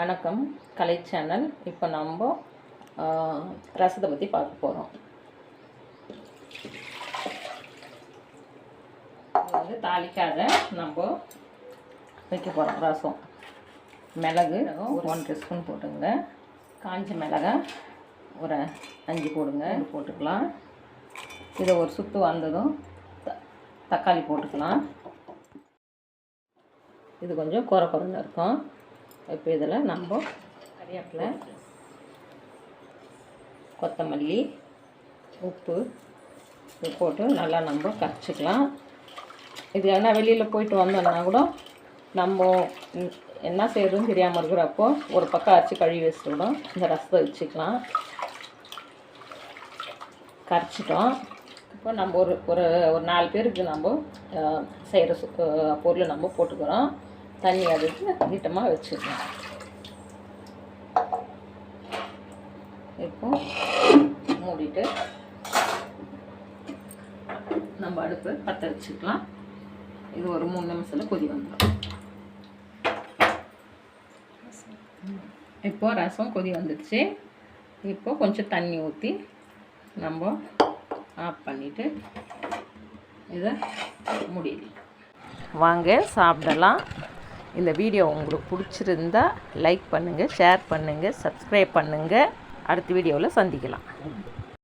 வணக்கம் கலை சேனல். இப்போ நம்ம ரசத்தை பற்றி பார்க்க போகிறோம். இது தாளிக்காத நம்ம வைக்க போகிறோம். ரசம் மிளகு ஒரு 1 ஸ்பூன் போட்டுங்க. காஞ்ச மிளகாய் ஒரு 5 போடுங்க. போட்டுக்கலாம். இதை ஒரு சுற்று வந்ததும் தக்காளி போட்டுக்கலாம். இது கொஞ்சம் குறைன்னு இருக்கும். இப்போ இதில் நம்ம கறிவேப்பிலை, கொத்தமல்லி, உப்பு இது போட்டு நல்லா நம்ம கரைச்சிக்கலாம். இது என்ன வெளியில் போயிட்டு வந்தோம்னா கூட நம்ம என்ன செய்யறதுன்னு தெரியாமல் இருக்கிறப்போ ஒரு பக்கம் அரைச்சி கழுவி வச்சுக்கிடும். இந்த ரசத்தை வச்சுக்கலாம். கரைச்சிட்டோம். இப்போ நம்ம ஒரு ஒரு ஒரு 4 பேருக்கு நம்ம செய்கிற பொருள் நம்ம போட்டுக்கிறோம். தண்ணி அதுக்கு நீட்டமாக வச்சுக்கலாம். இப்போ மூடிட்டு நம்ம அடுப்பு பற்ற வச்சுக்கலாம். இது ஒரு 3 நிமிஷத்தில் கொதி வந்துடும். இப்போ ரசம் கொதி வந்துடுச்சு. இப்போ கொஞ்சம் தண்ணி ஊற்றி நம்ம ஆஃப் பண்ணிவிட்டு இதை மூடிடலாம். வாங்க சாப்பிடலாம். இந்த வீடியோ உங்களுக்கு பிடிச்சிருந்தா லைக் பண்ணுங்கள், ஷேர் பண்ணுங்கள், சப்ஸ்கிரைப் பண்ணுங்கள். அடுத்த வீடியோவில் சந்திக்கலாம்.